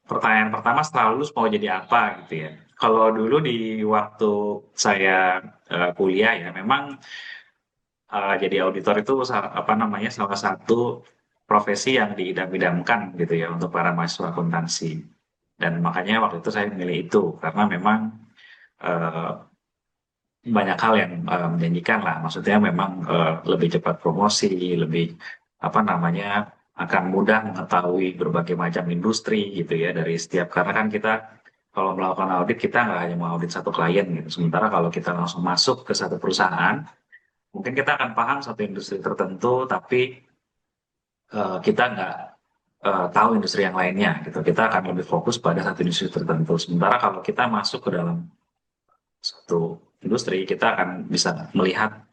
pertanyaan pertama setelah lulus mau jadi apa gitu ya. Kalau dulu di waktu saya kuliah ya, memang jadi auditor itu salah satu profesi yang diidam-idamkan gitu ya untuk para mahasiswa akuntansi. Dan makanya waktu itu saya memilih itu karena memang banyak hal yang menjanjikan lah. Maksudnya memang lebih cepat promosi, lebih akan mudah mengetahui berbagai macam industri gitu ya dari setiap, karena kan kita kalau melakukan audit kita nggak hanya mau audit satu klien gitu. Sementara kalau kita langsung masuk ke satu perusahaan, mungkin kita akan paham satu industri tertentu, tapi kita nggak tahu industri yang lainnya gitu. Kita akan lebih fokus pada satu industri tertentu. Sementara kalau kita masuk ke dalam satu industri, kita akan bisa melihat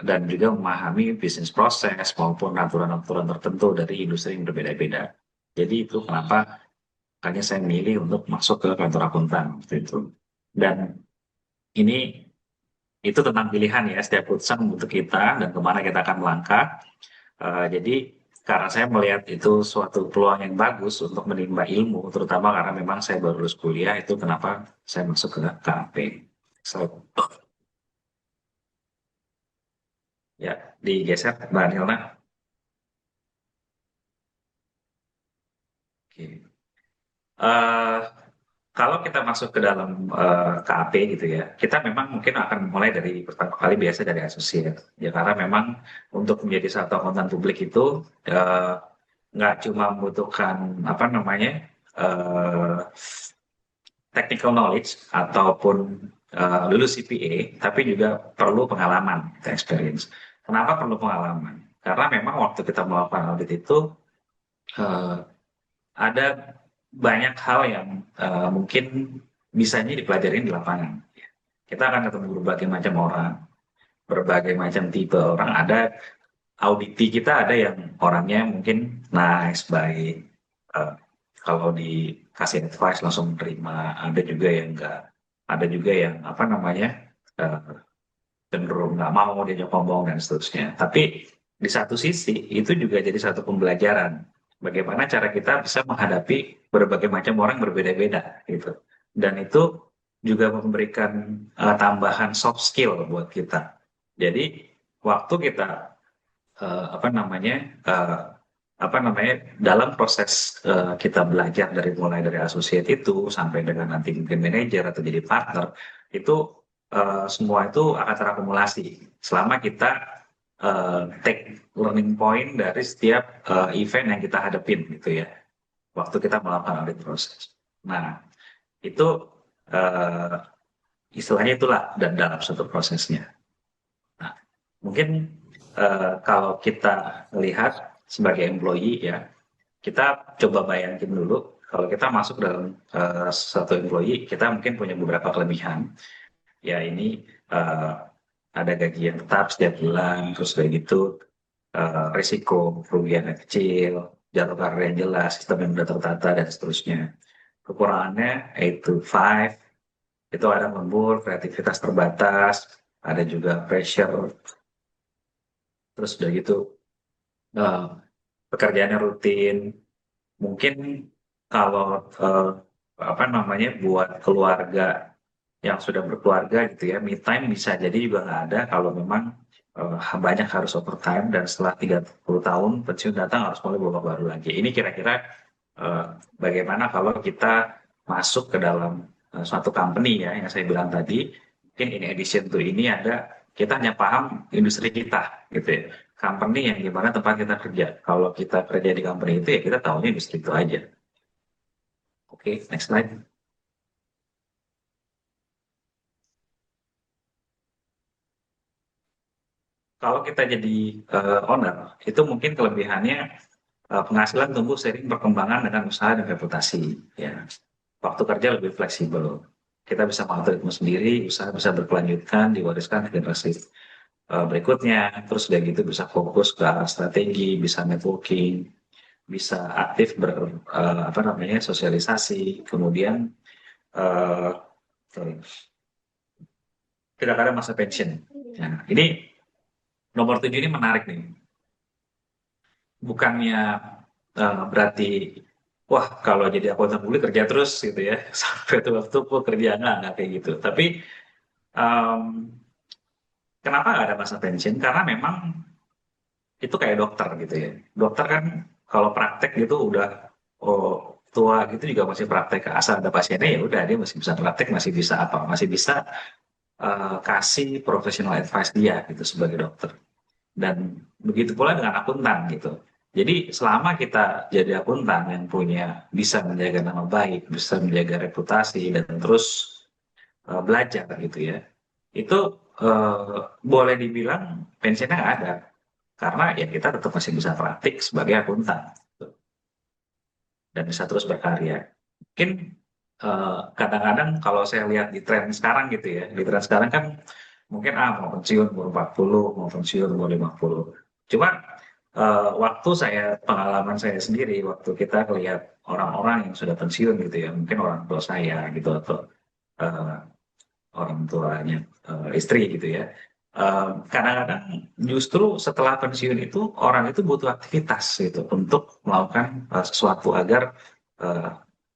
dan juga memahami bisnis proses maupun aturan-aturan tertentu dari industri yang berbeda-beda. Jadi itu kenapa makanya saya memilih untuk masuk ke kantor akuntan waktu itu. Dan itu tentang pilihan ya, setiap keputusan untuk kita dan kemana kita akan melangkah. Jadi karena saya melihat itu suatu peluang yang bagus untuk menimba ilmu, terutama karena memang saya baru lulus kuliah, itu kenapa saya masuk ke KAP. Ya, digeser Mbak Nilna. Oke. Kalau kita masuk ke dalam KAP gitu ya, kita memang mungkin akan mulai dari pertama kali biasa dari asosiat. Ya karena memang untuk menjadi satu akuntan publik itu nggak cuma membutuhkan technical knowledge ataupun lulus CPA, tapi juga perlu pengalaman, experience. Kenapa perlu pengalaman? Karena memang waktu kita melakukan audit itu ada banyak hal yang mungkin bisanya dipelajari di lapangan. Kita akan ketemu berbagai macam orang, berbagai macam tipe orang. Ada auditi kita ada yang orangnya mungkin nice, baik. Kalau dikasih advice langsung terima. Ada juga yang enggak. Ada juga yang apa namanya cenderung nggak mau diajak ngomong dan seterusnya. Tapi di satu sisi itu juga jadi satu pembelajaran. Bagaimana cara kita bisa menghadapi berbagai macam orang berbeda-beda gitu. Dan itu juga memberikan tambahan soft skill buat kita. Jadi waktu kita dalam proses kita belajar mulai dari associate itu sampai dengan nanti mungkin manager atau jadi partner itu semua itu akan terakumulasi selama kita take learning point dari setiap event yang kita hadapin gitu ya waktu kita melakukan audit proses. Nah itu istilahnya itulah dan dalam satu prosesnya. Nah mungkin kalau kita lihat sebagai employee ya, kita coba bayangin dulu kalau kita masuk dalam satu employee, kita mungkin punya beberapa kelebihan. Ya ini ada gaji yang tetap setiap bulan, terus kayak gitu, risiko kerugian yang kecil, jadwal karir yang jelas, sistem yang sudah tertata dan seterusnya. Kekurangannya 8 to 5, itu ada lembur, kreativitas terbatas, ada juga pressure. Terus udah gitu pekerjaannya rutin, mungkin kalau buat keluarga yang sudah berkeluarga gitu ya, me time bisa jadi juga nggak ada kalau memang banyak harus overtime dan setelah 30 tahun pensiun datang harus mulai babak baru lagi. Ini kira-kira bagaimana kalau kita masuk ke dalam suatu company ya yang saya bilang tadi, mungkin in addition to ini ada kita hanya paham industri kita gitu ya, company yang gimana tempat kita kerja. Kalau kita kerja di company itu ya kita tahunya industri itu aja. Oke, next slide. Kalau kita jadi owner, itu mungkin kelebihannya penghasilan tumbuh seiring perkembangan dengan usaha dan reputasi. Ya, waktu kerja lebih fleksibel. Kita bisa mengatur ritme sendiri, usaha bisa berkelanjutan, diwariskan ke generasi berikutnya. Terus udah gitu bisa fokus ke arah strategi, bisa networking, bisa aktif sosialisasi. Kemudian tidak ada masa pensiun. Nah, ini nomor 7 ini menarik nih. Bukannya berarti wah kalau jadi akuntan publik kerja terus gitu ya sampai waktu kerja nggak kayak gitu. Tapi kenapa nggak ada masa pensiun? Karena memang itu kayak dokter gitu ya. Dokter kan kalau praktek gitu udah tua gitu juga masih praktek, asal ada pasiennya ya udah dia masih bisa praktek, masih bisa kasih professional advice dia gitu sebagai dokter. Dan begitu pula dengan akuntan gitu. Jadi selama kita jadi akuntan yang bisa menjaga nama baik, bisa menjaga reputasi dan terus belajar gitu ya, itu boleh dibilang pensiunnya nggak ada, karena ya kita tetap masih bisa praktik sebagai akuntan gitu. Dan bisa terus berkarya. Mungkin kadang-kadang kalau saya lihat di tren sekarang gitu ya, di tren sekarang kan mungkin mau pensiun umur 40, mau pensiun umur 50. Cuma pengalaman saya sendiri, waktu kita lihat orang-orang yang sudah pensiun gitu ya, mungkin orang tua saya gitu atau orang tuanya istri gitu ya, kadang-kadang justru setelah pensiun itu orang itu butuh aktivitas gitu untuk melakukan sesuatu agar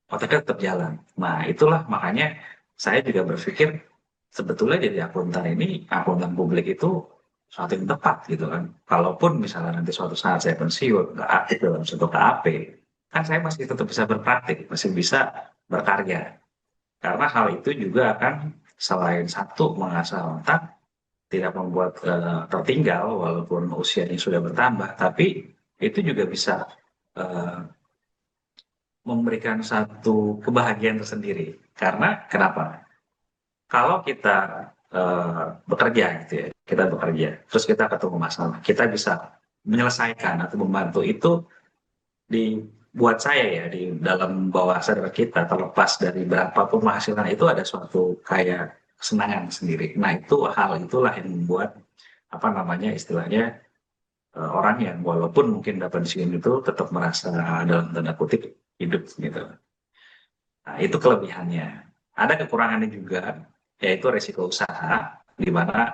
otaknya tetap jalan. Nah itulah makanya saya juga berpikir sebetulnya jadi akuntan publik itu suatu yang tepat gitu kan. Kalaupun misalnya nanti suatu saat saya pensiun, nggak aktif dalam suatu KAP, kan saya masih tetap bisa berpraktik, masih bisa berkarya. Karena hal itu juga akan selain satu mengasah otak, tidak membuat tertinggal walaupun usianya sudah bertambah, tapi itu juga bisa memberikan satu kebahagiaan tersendiri. Karena kenapa? Kalau kita bekerja gitu ya, kita bekerja, terus kita ketemu masalah, kita bisa menyelesaikan atau membantu itu buat saya ya di dalam bawah sadar kita terlepas dari berapapun penghasilan itu ada suatu kayak kesenangan sendiri. Nah itu hal itulah yang membuat apa namanya istilahnya orang yang walaupun mungkin dapat diskon itu tetap merasa dalam tanda kutip hidup gitu. Nah, itu kelebihannya. Ada kekurangannya juga, yaitu resiko usaha, di mana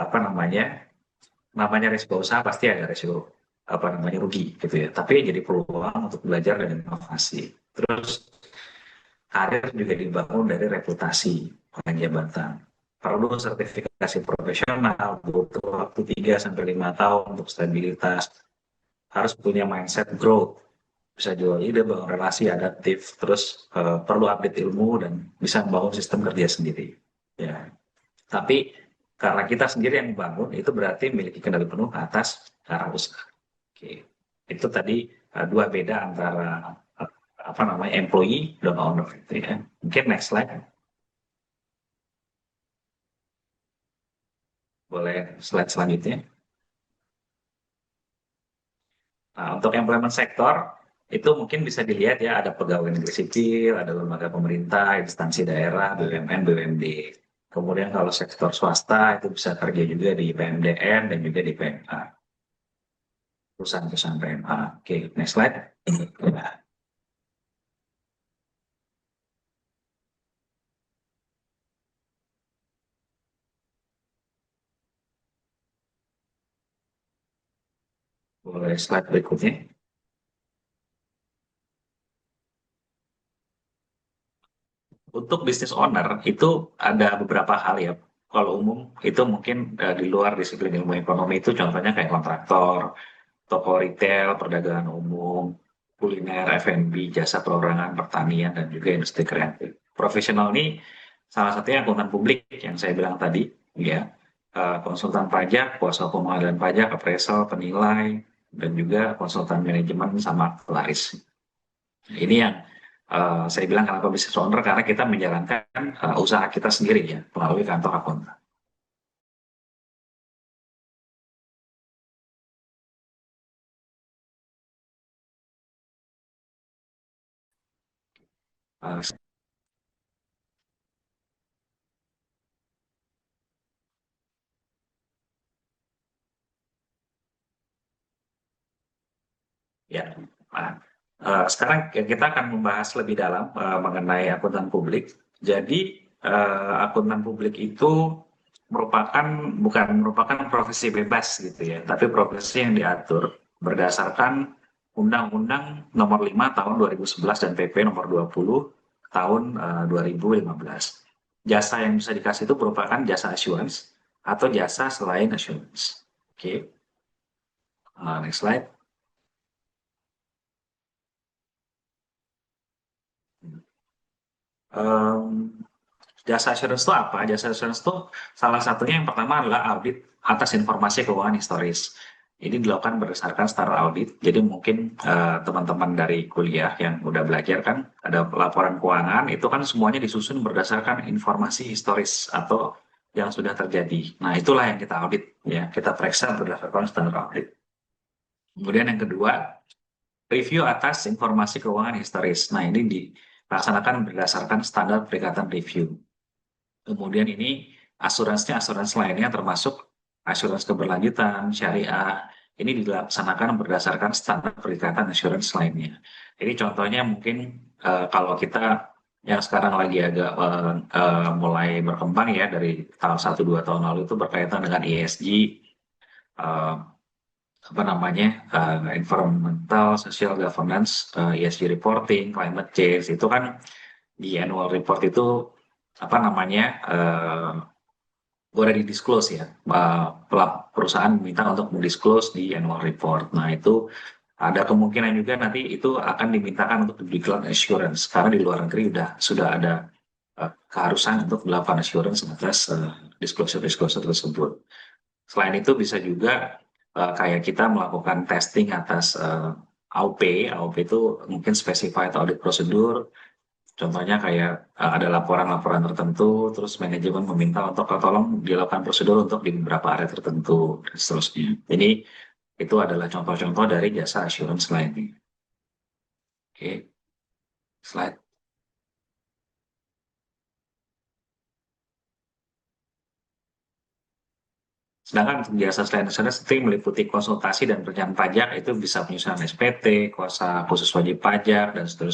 apa namanya resiko usaha pasti ada resiko apa namanya rugi gitu ya. Tapi jadi peluang untuk belajar dan inovasi. Terus karir juga dibangun dari reputasi jabatan. Perlu sertifikasi profesional, butuh waktu 3 sampai 5 tahun untuk stabilitas. Harus punya mindset growth, bisa jual ide, bangun relasi, adaptif, terus perlu update ilmu dan bisa membangun sistem kerja sendiri. Ya, tapi karena kita sendiri yang membangun, itu berarti memiliki kendali penuh atas arah usaha. Oke, itu tadi dua beda antara apa namanya employee dan owner itu ya. Mungkin next slide. Boleh slide selanjutnya. Nah, untuk employment sektor itu mungkin bisa dilihat ya, ada pegawai negeri sipil, ada lembaga pemerintah, instansi daerah, BUMN, BUMD. Kemudian kalau sektor swasta itu bisa kerja juga di PMDN dan juga di PMA. Perusahaan-perusahaan PMA. Oke, next slide. Boleh slide berikutnya. Untuk business owner itu ada beberapa hal ya. Kalau umum itu mungkin di luar disiplin ilmu ekonomi itu contohnya kayak kontraktor, toko retail, perdagangan umum, kuliner, F&B, jasa perorangan, pertanian, dan juga industri kreatif. Profesional ini salah satunya akuntan publik yang saya bilang tadi, ya, konsultan pajak, kuasa pengadilan pajak, appraisal, penilai, dan juga konsultan manajemen sama pelaris. Ini yang saya bilang kenapa business owner, karena kita menjalankan usaha kita sendiri ya melalui kantor akuntan. Ya, nah, sekarang kita akan membahas lebih dalam mengenai akuntan publik. Jadi akuntan publik itu bukan merupakan profesi bebas gitu ya, tapi profesi yang diatur berdasarkan Undang-Undang Nomor 5 Tahun 2011 dan PP Nomor 20 Tahun 2015. Jasa yang bisa dikasih itu merupakan jasa assurance atau jasa selain assurance. Oke, next slide. Jasa assurance itu apa? Jasa assurance itu salah satunya yang pertama adalah audit atas informasi keuangan historis. Ini dilakukan berdasarkan standar audit. Jadi mungkin teman-teman dari kuliah yang udah belajar kan ada laporan keuangan itu kan semuanya disusun berdasarkan informasi historis atau yang sudah terjadi. Nah itulah yang kita audit ya, kita periksa berdasarkan standar audit. Kemudian yang kedua, review atas informasi keuangan historis. Nah ini dilaksanakan berdasarkan standar perikatan review. Kemudian ini asuransinya asuransi lainnya termasuk asuransi keberlanjutan, syariah. Ini dilaksanakan berdasarkan standar perikatan asuransi lainnya. Jadi contohnya mungkin kalau kita yang sekarang lagi agak mulai berkembang ya dari tahun 1-2 tahun lalu itu berkaitan dengan ESG, environmental, social governance, ESG reporting, climate change itu kan di annual report itu boleh di-disclose ya, perusahaan meminta untuk mendisclose di annual report. Nah itu ada kemungkinan juga nanti itu akan dimintakan untuk declare assurance karena di luar negeri sudah ada keharusan untuk melakukan assurance atas disclosure tersebut. Selain itu bisa juga kayak kita melakukan testing atas AOP itu mungkin specified audit procedure. Contohnya kayak ada laporan-laporan tertentu, terus manajemen meminta untuk tolong dilakukan prosedur untuk di beberapa area tertentu, dan seterusnya. Jadi itu adalah contoh-contoh dari jasa assurance lainnya. Oke, slide. Sedangkan untuk jasa selain assurance itu meliputi konsultasi dan perencanaan pajak, itu bisa penyusunan SPT, kuasa khusus wajib pajak, dan seterusnya.